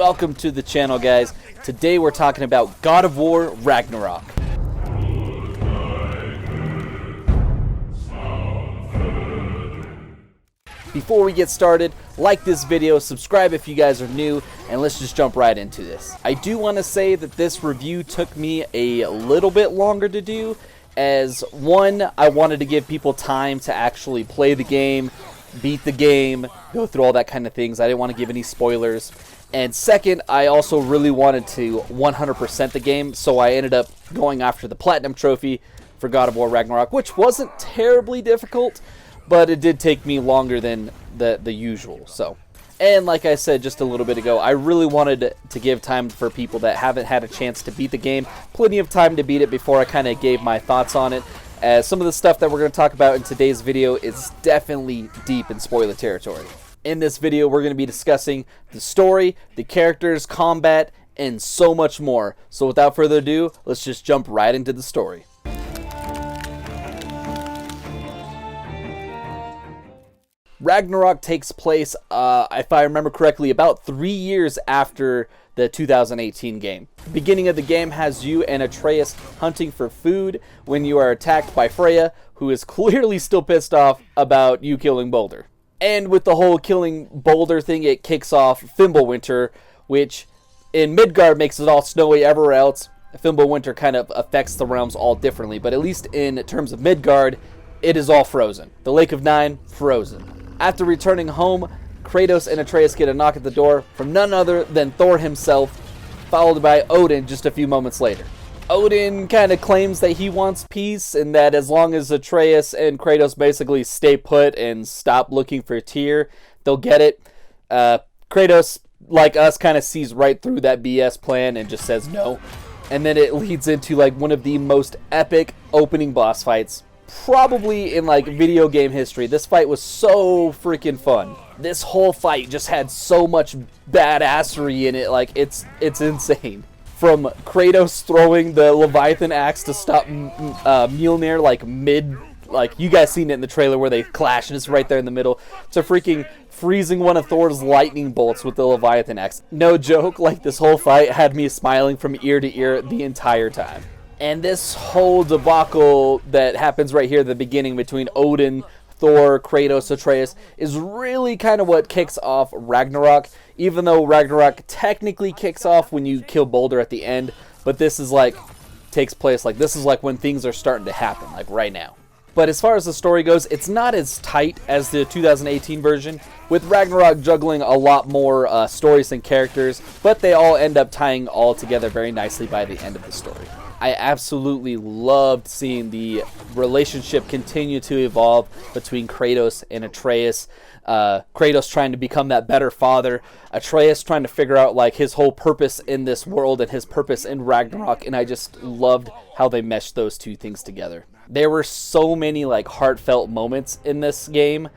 welcome to the channel, guys. Today we're talking about God of War Ragnarok. Before we get started, like this video, subscribe if you guys are new, and let's just jump right into this. I do want to say that this review took me a little bit longer to do, as one, I wanted to give people time to actually play the game, beat the game, go through all that kind of things. I didn't want to give any spoilers. And second, I also really wanted to 100% the game, so I ended up going after the Platinum Trophy for God of War Ragnarok, which wasn't terribly difficult, but it did take me longer than the usual. And like I said just a little bit ago, I really wanted to give time for people that haven't had a chance to beat the game, plenty of time to beat it before I kind of gave my thoughts on it, as some of the stuff that we're going to talk about in today's video is definitely deep in spoiler territory. In this video, we're going to be discussing the story, the characters, combat, and so much more. So without further ado, let's just jump right into the story. Ragnarok takes place, if I remember correctly, about 3 years after the 2018 game. The beginning of the game has you and Atreus hunting for food when you are attacked by Freya, who is clearly still pissed off about you killing Baldur. And with the whole killing Baldur thing, it kicks off Fimbulwinter, which in Midgard makes it all snowy. Everywhere else, Fimbulwinter kind of affects the realms all differently, but at least in terms of Midgard, it is all frozen. The Lake of Nine, frozen. After returning home, Kratos and Atreus get a knock at the door from none other than Thor himself, followed by Odin just a few moments later. Odin kind of claims that he wants peace, and that as long as Atreus and Kratos basically stay put and stop looking for Tyr, they'll get it. Kratos, like us, kind of sees right through that BS plan and just says no. And then it leads into like one of the most epic opening boss fights probably in like video game history. This fight was so freaking fun. This whole fight just had so much badassery in it, like it's insane. From Kratos throwing the Leviathan axe to stop Mjolnir like mid, like you guys seen it in the trailer where they clash and it's right there in the middle, to freaking freezing one of Thor's lightning bolts with the Leviathan axe. No joke, like this whole fight had me smiling from ear to ear the entire time. And this whole debacle that happens right here at the beginning between Odin, Thor, Kratos, Atreus is really kind of what kicks off Ragnarok, even though Ragnarok technically kicks off when you kill Baldur at the end, but this is like, takes place like, this is like when things are starting to happen, like right now. But as far as the story goes, it's not as tight as the 2018 version, with Ragnarok juggling a lot more stories and characters, but they all end up tying all together very nicely by the end of the story. I absolutely loved seeing the relationship continue to evolve between Kratos and Atreus. Kratos trying to become that better father, Atreus trying to figure out like his whole purpose in this world and his purpose in Ragnarok, and I just loved how they meshed those two things together. There were so many like heartfelt moments in this game.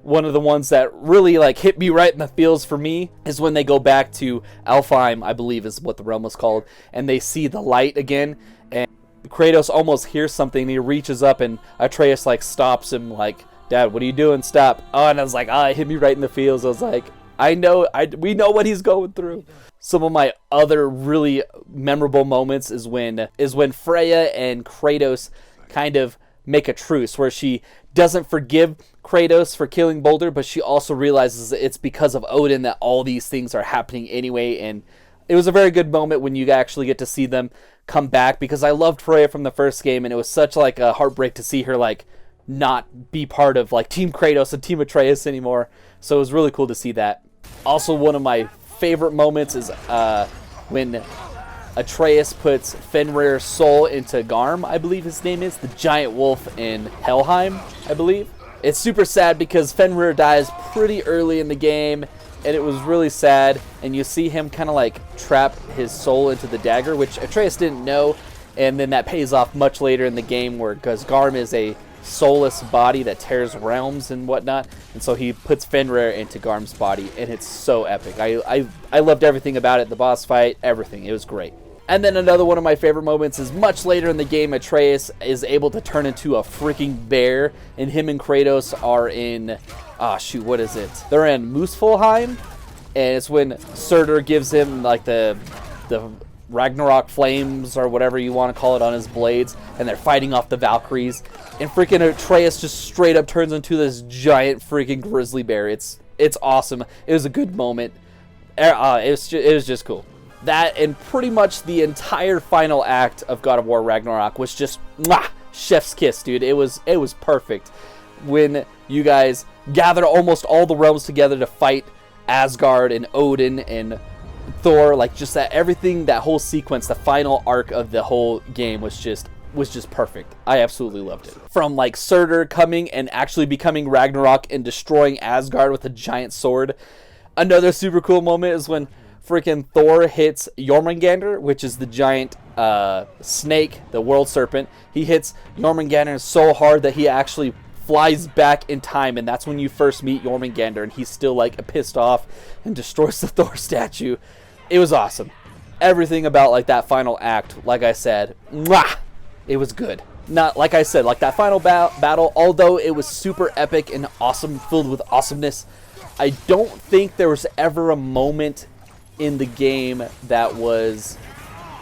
One of the ones that really like hit me right in the feels for me is when they go back to Alfheim, I believe is what the realm was called, and they see the light again, and Kratos almost hears something, and he reaches up, and Atreus like stops him like, "Dad, what are you doing? Stop." Oh, and I was like, it hit me right in the feels. I was like, we know what he's going through. Some of my other really memorable moments is when Freya and Kratos kind of make a truce, where she doesn't forgive Kratos for killing Baldur, but she also realizes that it's because of Odin that all these things are happening anyway. And it was a very good moment when you actually get to see them come back, because I loved Freya from the first game, and it was such like a heartbreak to see her like not be part of like Team Kratos and Team Atreus anymore. So it was really cool to see that. Also, one of my favorite moments is when Atreus puts Fenrir's soul into Garm, I believe his name is, the giant wolf in Helheim, I believe. It's super sad because Fenrir dies pretty early in the game, and it was really sad, and you see him kind of like trap his soul into the dagger, which Atreus didn't know, and then that pays off much later in the game, where because Garm is a soulless body that tears realms and whatnot, and so he puts Fenrir into Garm's body, and it's so epic. I loved everything about it, the boss fight, everything. It was great. And then another one of my favorite moments is much later in the game, Atreus is able to turn into a freaking bear, and him and Kratos are in, what is it? They're in Muspelheim, and it's when Surtur gives him like the Ragnarok flames or whatever you want to call it on his blades, and they're fighting off the Valkyries, and freaking Atreus just straight up turns into this giant freaking grizzly bear. It's awesome. It was a good moment. It was just cool. That and pretty much the entire final act of God of War Ragnarok was just chef's kiss, dude. It was perfect. When you guys gather almost all the realms together to fight Asgard and Odin and Thor, like just that whole sequence, the final arc of the whole game was just perfect. I absolutely loved it. From like Surtur coming and actually becoming Ragnarok and destroying Asgard with a giant sword. Another super cool moment is when freaking Thor hits Jormungandr, which is the giant snake, the world serpent. He hits Jormungandr so hard that he actually flies back in time, and that's when you first meet Jormungandr, and he's still like pissed off and destroys the Thor statue. It was awesome. Everything about like that final act, like I said, it was good. Not like I said, like that final battle, although it was super epic and awesome, filled with awesomeness, I don't think there was ever a moment in the game that was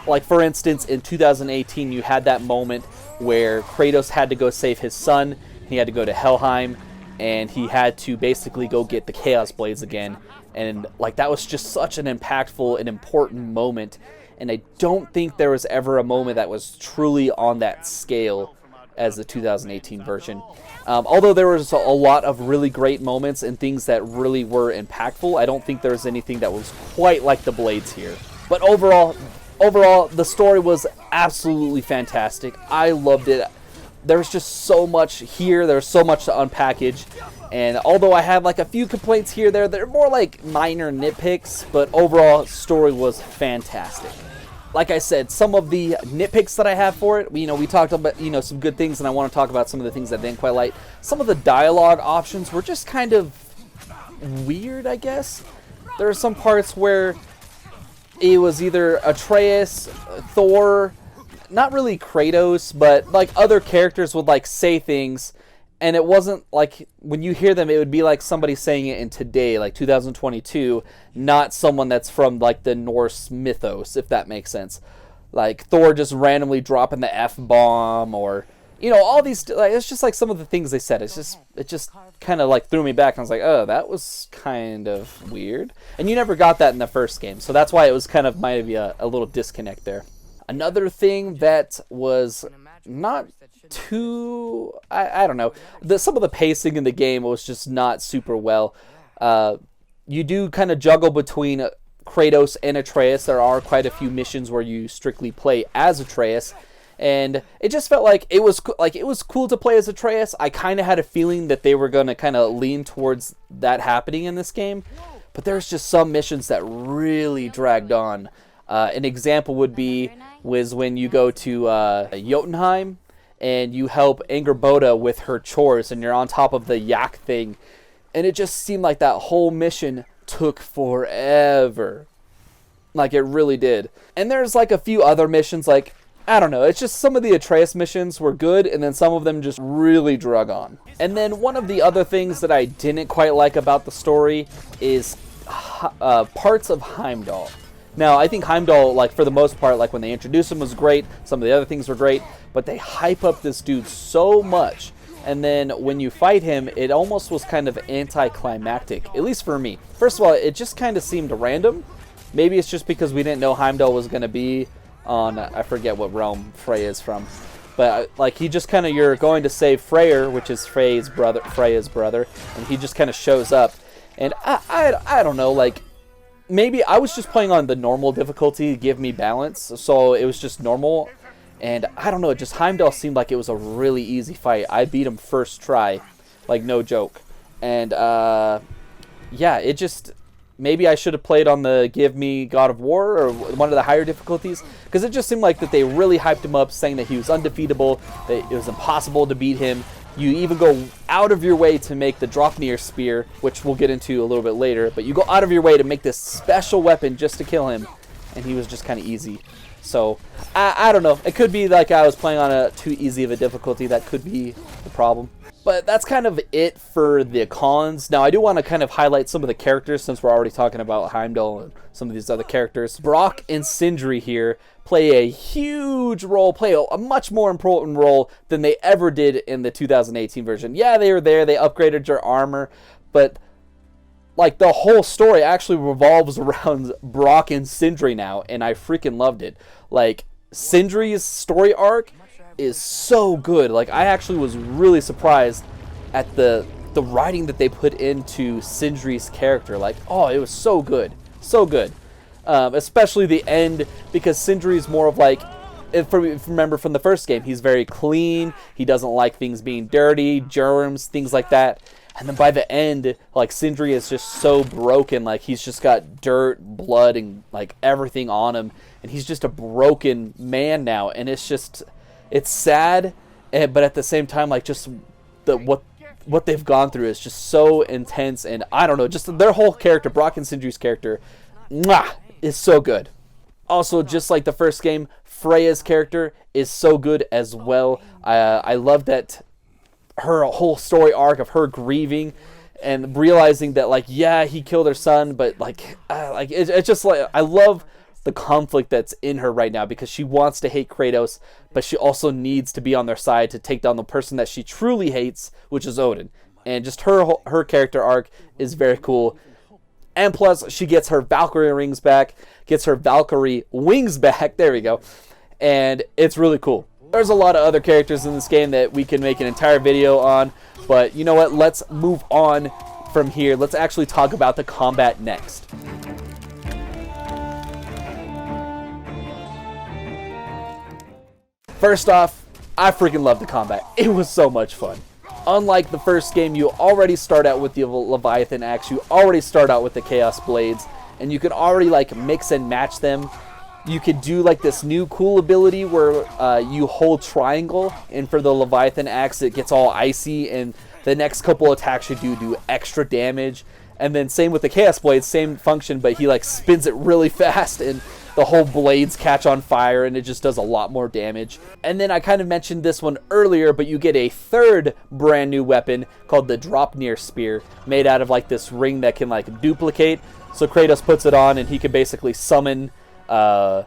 like, for instance, in 2018 you had that moment where Kratos had to go save his son. He had to go to Helheim, and he had to basically go get the Chaos Blades again. And like that was just such an impactful and important moment. And I don't think there was ever a moment that was truly on that scale as the 2018 version. Although there was a lot of really great moments and things that really were impactful, I don't think there was anything that was quite like the Blades here. But overall, the story was absolutely fantastic. I loved it. There's just so much here. There's so much to unpackage. And although I had like a few complaints here, they're more like minor nitpicks, but overall, story was fantastic. Like I said, some of the nitpicks that I have for it, we talked about, some good things, and I want to talk about some of the things I didn't quite like. Some of the dialogue options were just kind of weird, I guess. There are some parts where it was either Atreus, Thor, not really Kratos, but like other characters would like say things, and it wasn't like when you hear them, it would be like somebody saying it in today, like 2022, not someone that's from like the Norse mythos, if that makes sense. Like Thor just randomly dropping the F-bomb, or all these, like, it's just like some of the things they said. It just kind of like threw me back, and I was like, oh, that was kind of weird. And you never got that in the first game, so that's why it was kind of might be a little disconnect there. Another thing that was not too, I don't know, some of the pacing in the game was just not super well. You do kind of juggle between Kratos and Atreus. There are quite a few missions where you strictly play as Atreus, and it just felt like it was cool to play as Atreus. I kind of had a feeling that they were going to kind of lean towards that happening in this game, but there's just some missions that really dragged on. An example would be when you go to Jotunheim and you help Angerboda with her chores, and you're on top of the yak thing, and it just seemed like that whole mission took forever. Like it really did. And there's like a few other missions, like, I don't know, it's just some of the Atreus missions were good, and then some of them just really drug on. And then one of the other things that I didn't quite like about the story is parts of Heimdall. Now, I think Heimdall, like, for the most part, like, when they introduced him was great. Some of the other things were great. But they hype up this dude so much. And then when you fight him, it almost was kind of anticlimactic, at least for me. First of all, it just kind of seemed random. Maybe it's just because we didn't know Heimdall was going to be on, I forget what realm Frey is from. But, like, he just kind of, you're going to save Freyr, which is Freya's brother, and he just kind of shows up. And I don't know, like, maybe I was just playing on the normal difficulty to give me balance, so it was just normal. And I don't know, just Heimdall seemed like it was a really easy fight. I beat him first try, like no joke. And yeah, it just, maybe I should have played on the Give Me God of War or one of the higher difficulties, because it just seemed like that they really hyped him up, saying that he was undefeatable, that it was impossible to beat him. You even go out of your way to make the Draupnir spear, which we'll get into a little bit later, but you go out of your way to make this special weapon just to kill him, and he was just kind of easy. So I don't know. It could be like I was playing on a too easy of a difficulty. That could be the problem. But that's kind of it for the cons. Now, I do want to kind of highlight some of the characters since we're already talking about Heimdall and some of these other characters. Brock and Sindri here play a huge role, play a much more important role than they ever did in the 2018 version. Yeah, they were there. They upgraded your armor. But, like, the whole story actually revolves around Brock and Sindri now. And I freaking loved it. Like, Sindri's story arc is so good. Like, I actually was really surprised at the writing that they put into Sindri's character. Like, oh, it was so good, so good. Especially the end, because Sindri's more of like, if you remember from the first game, he's very clean. He doesn't like things being dirty, germs, things like that. And then by the end, like, Sindri is just so broken. Like, he's just got dirt, blood, and like everything on him, and he's just a broken man now. And it's just, it's sad, but at the same time, like, just what they've gone through is just so intense. And I don't know, just their whole character, Brock and Sindri's character, is so good. Also, just like the first game, Freya's character is so good as well. I love that her whole story arc of her grieving and realizing that, like, yeah, he killed her son, but it's just like, I love the conflict that's in her right now, because she wants to hate Kratos, but she also needs to be on their side to take down the person that she truly hates, which is Odin. And just her character arc is very cool. And plus, she gets her Valkyrie rings back, gets her Valkyrie wings back, there we go, and it's really cool. There's a lot of other characters in this game that we can make an entire video on, but you know what, let's move on from here. Let's actually talk about the combat next. First off, I freaking love the combat. It was so much fun. Unlike the first game, you already start out with the Leviathan axe, you already start out with the Chaos Blades, and you can already, like, mix and match them. You could do, like, this new cool ability where you hold triangle, and for the Leviathan axe it gets all icy, and the next couple attacks you do extra damage. And then same with the Chaos Blades, same function, but he, like, spins it really fast, and the whole blades catch on fire, and it just does a lot more damage. And then I kind of mentioned this one earlier, but you get a third brand new weapon called the Dropnir Spear, made out of, like, this ring that can, like, duplicate. So Kratos puts it on, and he can basically summon a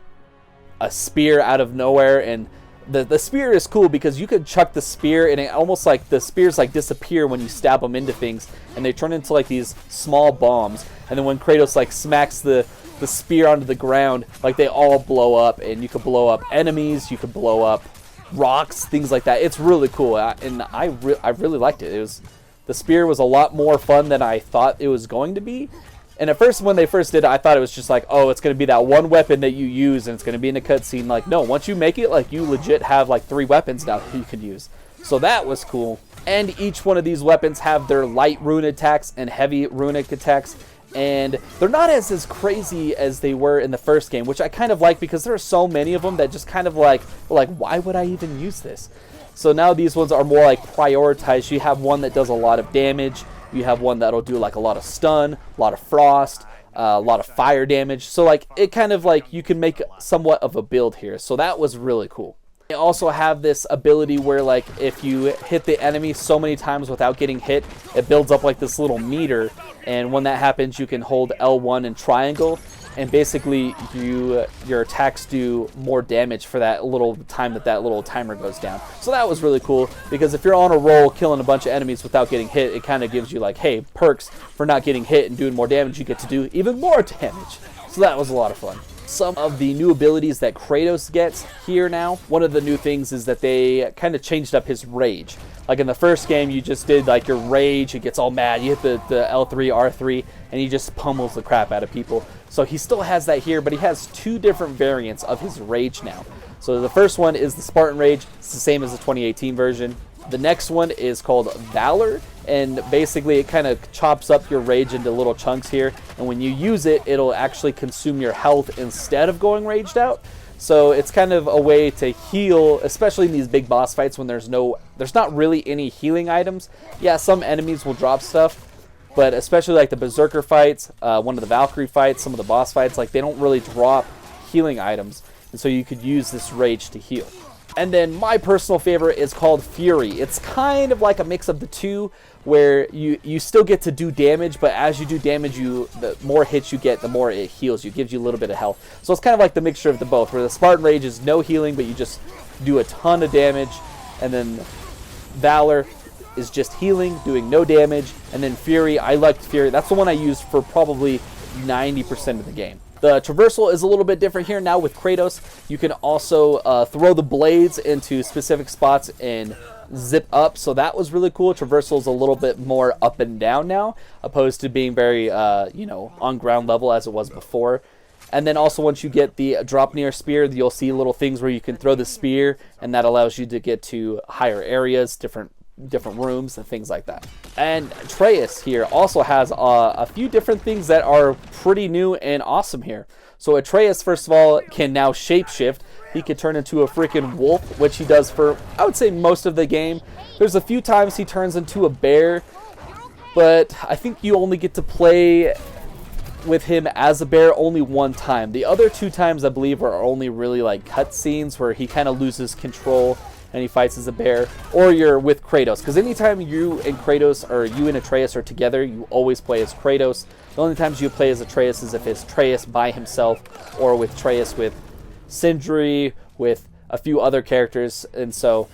spear out of nowhere. And the spear is cool because you could chuck the spear, and it almost, like, the spears, like, disappear when you stab them into things, and they turn into, like, these small bombs. And then when Kratos, like, smacks the spear onto the ground, like, they all blow up, and you could blow up enemies, you could blow up rocks, things like that. It's really cool, and I really liked it. The spear was a lot more fun than I thought it was going to be. And at first, when they first did it, I thought it was just like, oh, it's going to be that one weapon that you use, and it's going to be in a cutscene. Like, no, once you make it, like, you legit have, like, 3 weapons now that you can use. So that was cool. And each one of these weapons have their light rune attacks and heavy runic attacks. And they're not as crazy as they were in the first game, which I kind of like, because there are so many of them that just kind of like, why would I even use this? So now these ones are more like prioritized. You have one that does a lot of damage. You have one that'll do, like, a lot of stun, a lot of frost, a lot of fire damage. So, like, it kind of, like, you can make somewhat of a build here. So that was really cool. They also have this ability where, like, if you hit the enemy so many times without getting hit, it builds up, like, this little meter. And when that happens, you can hold L1 and triangle, and basically your attacks do more damage for that little time that little timer goes down. So that was really cool, because if you're on a roll killing a bunch of enemies without getting hit, it kind of gives you, like, hey, perks for not getting hit and doing more damage. You get to do even more damage. So that was a lot of fun. Some of the new abilities that Kratos gets here now. One of the new things is that they kind of changed up his rage. Like in the first game, you just did, like, your rage, it gets all mad, you hit the L3, R3, and he just pummels the crap out of people. So he still has that here, but he has 2 different variants of his rage now. So the first one is the Spartan Rage. It's the same as the 2018 version. The next one is called Valor, and basically it kind of chops up your rage into little chunks here, and when you use it, it'll actually consume your health instead of going raged out. So it's kind of a way to heal, especially in these big boss fights when there's not really any healing items. Yeah, some enemies will drop stuff, but especially like the Berserker fights, one of the Valkyrie fights, some of the boss fights, like, they don't really drop healing items. and so you could use this rage to heal. And then my personal favorite is called Fury. It's kind of like a mix of the two, where you still get to do damage, but as you do damage, the more hits you get, the more it heals you, gives you a little bit of health. So it's kind of like the mixture of the both, where the Spartan Rage is no healing, but you just do a ton of damage, and then Valor is just healing, doing no damage, and then Fury, I liked Fury. That's the one I used for probably 90% of the game. The traversal is a little bit different here now with Kratos. You can also throw the blades into specific spots and zip up, so that was really cool. Traversal is a little bit more up and down now, opposed to being very, on ground level as it was before. And then also once you get the drop near spear, you'll see little things where you can throw the spear, and that allows you to get to higher areas, different rooms and things like that. And Atreus here also has a few different things that are pretty new and awesome here. So Atreus, first of all, can now shapeshift. He can turn into a freaking wolf, which he does for, I would say, most of the game. There's a few times he turns into a bear, but I think you only get to play with him as a bear only one time. The other two times, I believe, are only really like cutscenes where he kind of loses control and he fights as a bear, or you're with Kratos. Because anytime you and Kratos, or you and Atreus are together, you always play as Kratos. The only times you play as Atreus is if it's Atreus by himself, or with Atreus with Sindri, with a few other characters, and so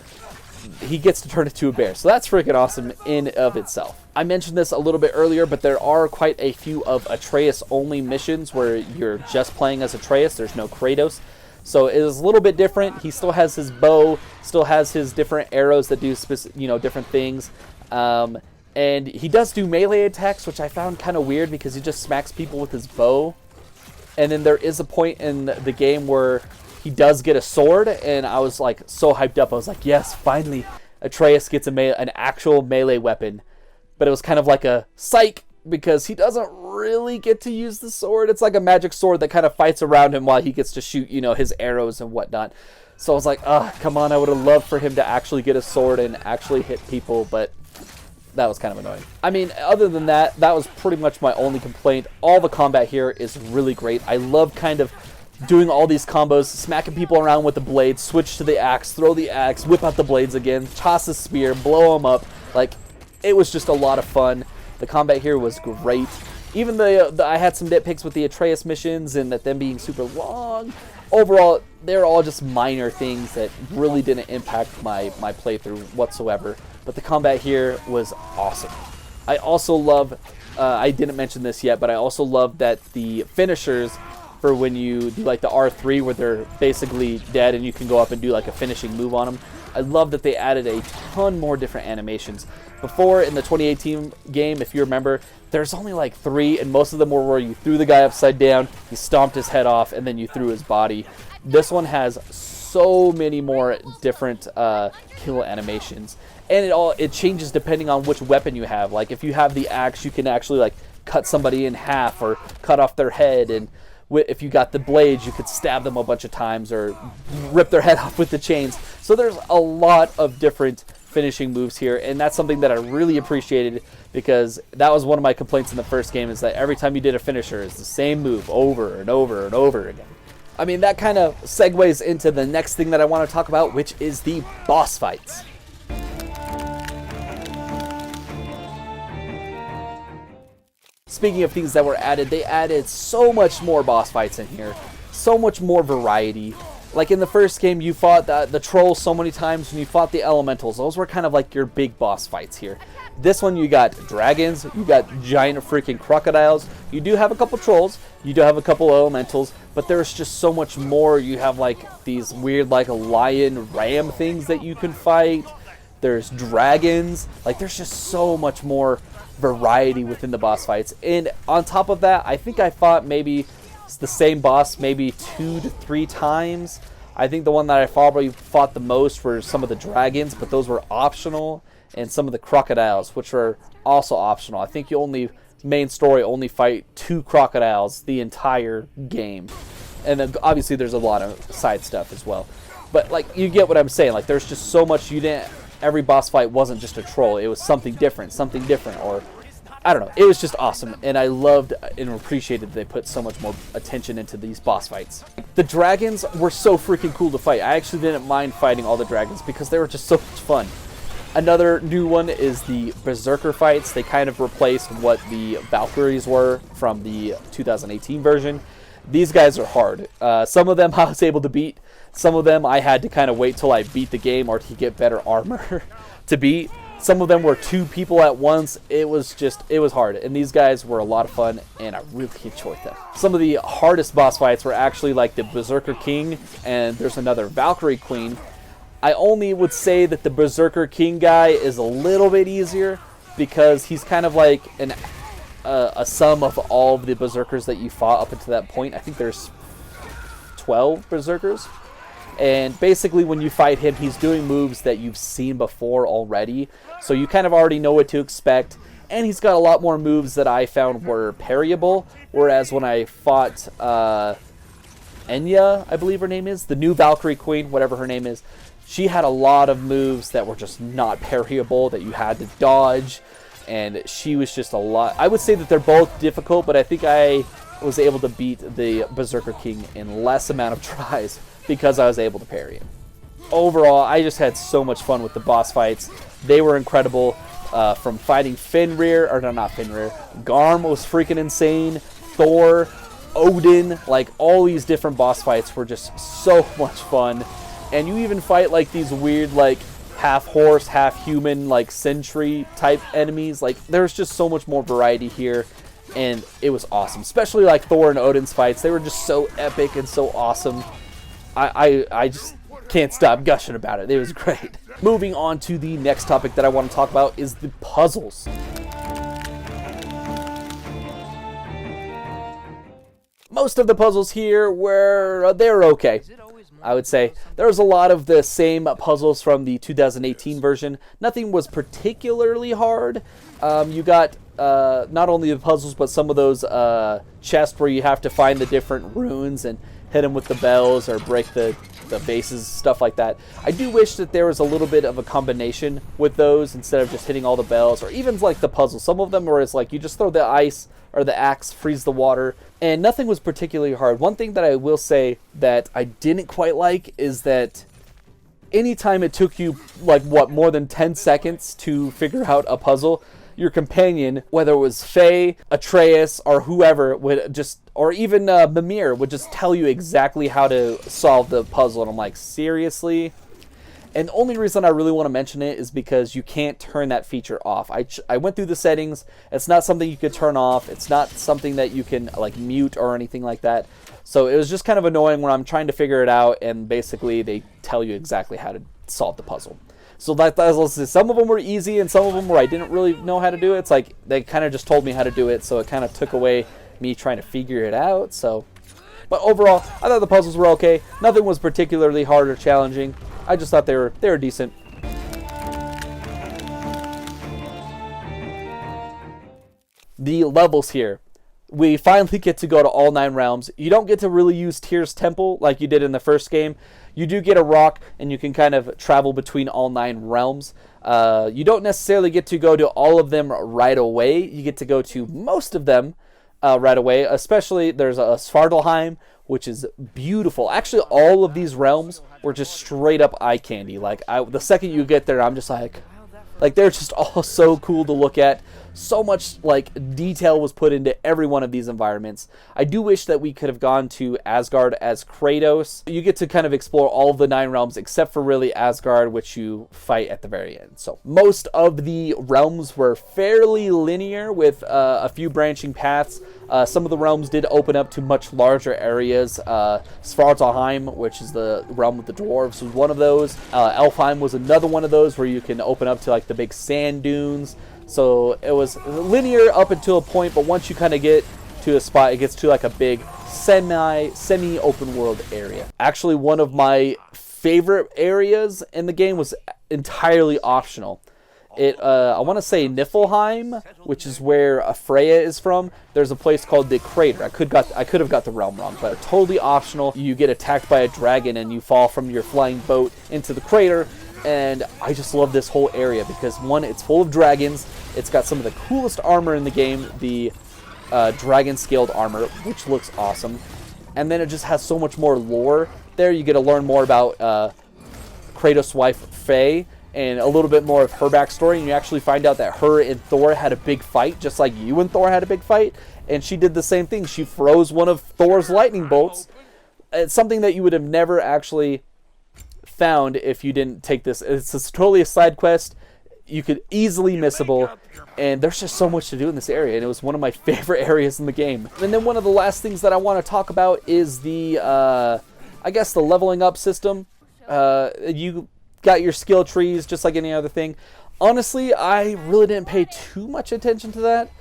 he gets to turn into a bear. So that's freaking awesome in of itself. I mentioned this a little bit earlier, but there are quite a few of Atreus-only missions where you're just playing as Atreus. There's no Kratos. So it is a little bit different. He still has his bow, still has his different arrows that do different things. And he does do melee attacks, which I found kind of weird because he just smacks people with his bow. And then there is a point in the game where he does get a sword, and I was like so hyped up. I was like, yes, finally Atreus gets an actual melee weapon. But it was kind of like a psych, because he doesn't really get to use the sword. It's like a magic sword that kind of fights around him while he gets to shoot, his arrows and whatnot. So I was like, come on, I would have loved for him to actually get a sword and actually hit people, but that was kind of annoying. I mean, other than that, that was pretty much my only complaint. All the combat here is really great. I love kind of doing all these combos, smacking people around with the blades, switch to the axe, throw the axe, whip out the blades again, toss the spear, blow them up. Like, it was just a lot of fun. The combat here was great. Even I had some nitpicks with the Atreus missions and that them being super long. Overall, they're all just minor things that really didn't impact my playthrough whatsoever. But the combat here was awesome. I also love, I didn't mention this yet, but I also love that the finishers for when you do like the R3 where they're basically dead and you can go up and do like a finishing move on them. I love that they added a ton more different animations. Before, in the 2018 game, if you remember, there's only like 3, and most of them were where you threw the guy upside down, you stomped his head off, and then you threw his body. This one has so many more different kill animations. And it changes depending on which weapon you have. Like, if you have the axe, you can actually like cut somebody in half or cut off their head, and if you got the blades, you could stab them a bunch of times or rip their head off with the chains. So there's a lot of different finishing moves here, and that's something that I really appreciated, because that was one of my complaints in the first game, is that every time you did a finisher, it's the same move over and over and over again. I mean, that kind of segues into the next thing that I want to talk about, which is the boss fights. Speaking of things that were added, they added so much more boss fights in here, so much more variety. Like in the first game, you fought the trolls so many times, and you fought the elementals. Those were kind of like your big boss fights here. This one, you got dragons, you got giant freaking crocodiles. You do have a couple trolls, you do have a couple elementals, but there's just so much more. You have like these weird like lion ram things that you can fight. There's dragons. Like, there's just so much more variety within the boss fights. And on top of that, I think I fought maybe the same boss maybe 2 to 3 times. I think the one that I probably fought the most were some of the dragons, but those were optional, and some of the crocodiles, which were also optional. I think you main story only fight 2 crocodiles the entire game. And then obviously there's a lot of side stuff as well. But like, you get what I'm saying. Like, there's just so much. Every boss fight wasn't just a troll. It was something different, or I don't know, it was just awesome, and I loved and appreciated that they put so much more attention into these boss fights. The dragons were so freaking cool to fight. I actually didn't mind fighting all the dragons because they were just so much fun. Another new one is the Berserker fights. They kind of replaced what the Valkyries were from the 2018 version. These guys are hard. Some of them I was able to beat. Some of them I had to kind of wait till I beat the game or to get better armor to beat. Some of them were 2 people at once. It was hard. And these guys were a lot of fun, and I really enjoyed them. Some of the hardest boss fights were actually like the Berserker King, and there's another Valkyrie Queen. I only would say that the Berserker King guy is a little bit easier because he's kind of like a sum of all of the Berserkers that you fought up until that point. I think there's 12 Berserkers. And basically when you fight him, he's doing moves that you've seen before already. So you kind of already know what to expect. And he's got a lot more moves that I found were parryable. Whereas when I fought Enya, I believe her name is, the new Valkyrie Queen, whatever her name is, she had a lot of moves that were just not parryable, that you had to dodge. And she was just a lot. I would say that they're both difficult, but I think I was able to beat the Berserker King in less amount of tries because I was able to parry him. Overall, I just had so much fun with the boss fights. They were incredible. From fighting Fenrir, or no, not Fenrir, Garm was freaking insane. Thor, Odin, like all these different boss fights were just so much fun. And you even fight like these weird like half horse, half human, like sentry type enemies. Like there's just so much more variety here, and it was awesome. Especially like Thor and Odin's fights. They were just so epic and so awesome. I just can't stop gushing about it. It was great. Moving on to the next topic that I want to talk about is the puzzles. Most of the puzzles here they're okay. I would say there was a lot of the same puzzles from the 2018 version. Nothing was particularly hard. You got not only the puzzles, but some of those chests where you have to find the different runes and hit them with the bells or break the bases, stuff like that. I do wish that there was a little bit of a combination with those instead of just hitting all the bells, or even like the puzzles. Some of them were like you just throw the ice or the axe, freeze the water, and nothing was particularly hard. One thing that I will say that I didn't quite like is that anytime it took you like more than 10 seconds to figure out a puzzle, your companion, whether it was Faye, Atreus, or whoever, would just, or even Mimir, would just tell you exactly how to solve the puzzle. And I'm like, seriously? And the only reason I really want to mention it is because you can't turn that feature off. I went through the settings. It's not something you could turn off. It's not something that you can like mute or anything like that. So it was just kind of annoying when I'm trying to figure it out, and basically they tell you exactly how to solve the puzzle. So some of them were easy, and some of them where I didn't really know how to do it. It's like they kind of just told me how to do it, so it kind of took away me trying to figure it out. But overall, I thought the puzzles were okay. Nothing was particularly hard or challenging. I just thought they were decent. The levels here. We finally get to go to all 9 realms. You don't get to really use Tyr's Temple like you did in the first game. You do get a rock, and you can kind of travel between all 9 realms. You don't necessarily get to go to all of them right away. You get to go to most of them right away. Especially, there's a Svartalheim, which is beautiful. Actually, all of these realms were just straight up eye candy. Like, the second you get there, I'm just like they're just all so cool to look at. So much like detail was put into every one of these environments. I do wish that we could have gone to Asgard as Kratos. You get to kind of explore all of the 9 realms except for really Asgard, which you fight at the very end. So most of the realms were fairly linear with a few branching paths. Some of the realms did open up to much larger areas. Svartalheim, which is the realm with the dwarves, was one of those. Elfheim was another one of those where you can open up to like the big sand dunes. So it was linear up until a point, but once you kind of get to a spot, it gets to like a big semi-open world area. Actually, one of my favorite areas in the game was entirely optional. I want to say Niflheim, which is where Freya is from. There's a place called the Crater. I could have got the realm wrong, but totally optional. You get attacked by a dragon and you fall from your flying boat into the crater. and I just love this whole area because, one, it's full of dragons. It's got some of the coolest armor in the game, the dragon scaled armor, which looks awesome. And then it just has so much more lore there. You get to learn more about Kratos' wife Faye and a little bit more of her backstory, and you actually find out that her and Thor had a big fight, just like you and Thor had a big fight, and she did the same thing. She froze one of Thor's lightning bolts. It's something that you would have never actually found if you didn't take this. It's totally a side quest. You could easily missable, and there's just so much to do in this area, and it was one of my favorite areas in the game. And then one of the last things that I want to talk about is the, I guess, the leveling up system. You got your skill trees just like any other thing. Honestly, I really didn't pay too much attention to that.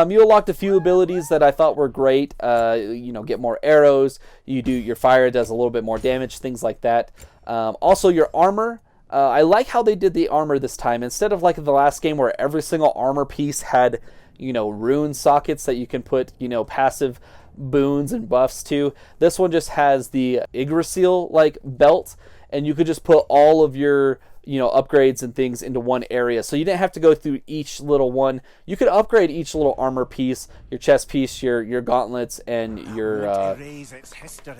You unlocked a few abilities that I thought were great. You know, get more arrows. Your fire does a little bit more damage, things like that. Also, your armor. I like how they did the armor this time. Instead of like the last game where every single armor piece had, you know, rune sockets that you can put, you know, passive boons and buffs to. This one just has the Yggdrasil like belt, and you could just put all of your, you know, upgrades and things into one area. So you didn't have to go through each little one. You could upgrade each little armor piece, your chest piece, your gauntlets, and your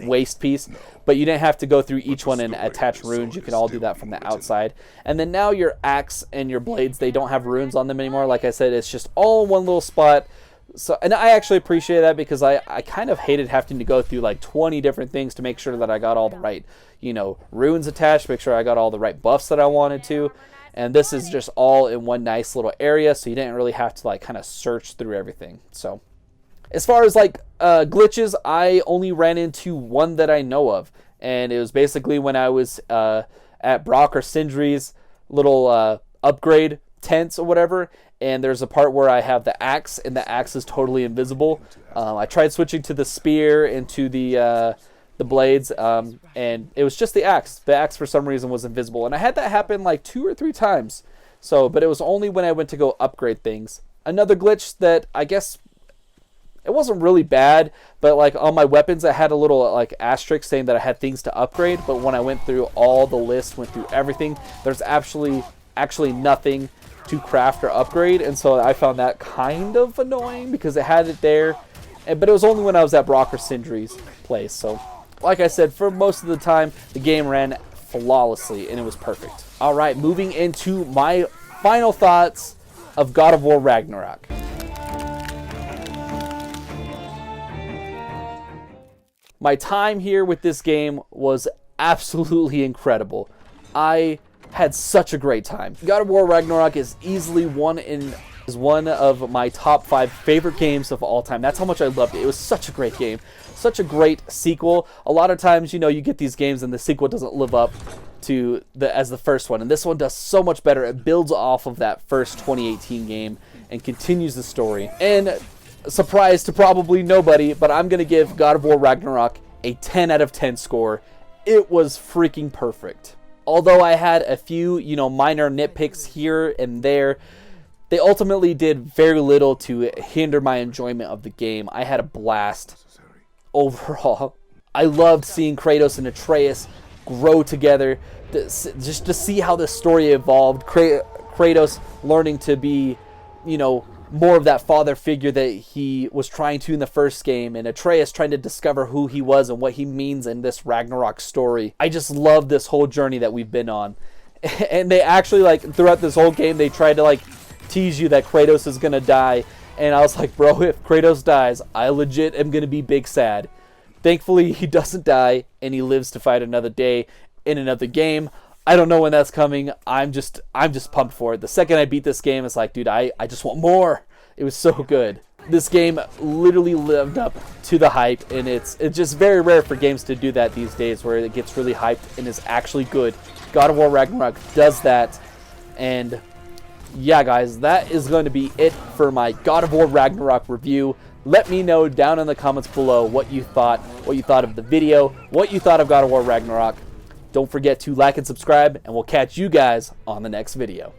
waist piece. But you didn't have to go through each one and attach runes. You can all do that from the outside. And then now your axe and your blades, they don't have runes on them anymore. Like I said, it's just all in one little spot. So, and I actually appreciate that because I kind of hated having to go through like 20 different things to make sure that I got all the right, you know, runes attached, make sure I got all the right buffs that I wanted to. And this is just all in one nice little area, so you didn't really have to like kind of search through everything. So as far as like glitches, I only ran into one that I know of, and it was basically when I was at Brock or Sindri's little upgrade tents or whatever, and there's a part where I have the axe, and the axe is totally invisible. I tried switching to the spear and to the blades, and it was just the axe. The axe for some reason was invisible, and I had that happen like 2 or 3 times. So, but it was only when I went to go upgrade things. Another glitch that I guess it wasn't really bad, but like on my weapons I had a little like asterisk saying that I had things to upgrade, but when I went through all the list, went through everything, there's actually nothing to craft or upgrade, and so I found that kind of annoying because it had it there, but it was only when I was at Brock or Sindri's place. So like I said, for most of the time the game ran flawlessly and it was perfect. Alright, moving into my final thoughts of God of War Ragnarok. My time here with this game was absolutely incredible. I had such a great time. God of War Ragnarok is easily one of my top 5 favorite games of all time. That's how much I loved it. It was such a great game. Such a great sequel. A lot of times, you know, you get these games and the sequel doesn't live up to as the first one, and this one does so much better. It builds off of that first 2018 game and continues the story. And surprise to probably nobody, but I'm going to give God of War Ragnarok a 10 out of 10 score. It was freaking perfect. Although I had a few, you know, minor nitpicks here and there, they ultimately did very little to hinder my enjoyment of the game. I had a blast overall. I loved seeing Kratos and Atreus grow together, just to see how the story evolved. Kratos learning to be, you know, more of that father figure that he was trying to in the first game, and Atreus trying to discover who he was and what he means in this Ragnarok story. I just love this whole journey that we've been on. And they actually, like, throughout this whole game, they tried to, like, tease you that Kratos is gonna die, and I was like, bro, if Kratos dies, I legit am gonna be big sad. Thankfully, he doesn't die, and he lives to fight another day in another game. I don't know when that's coming. I'm just pumped for it. The second I beat this game, it's like, dude, I just want more. It was so good. This game literally lived up to the hype, and it's just very rare for games to do that these days, where it gets really hyped and is actually good. God of War Ragnarok does that, and yeah, guys, that is going to be it for my God of War Ragnarok review. Let me know down in the comments below what you thought of the video, what you thought of God of War Ragnarok. Don't forget to like and subscribe, and we'll catch you guys on the next video.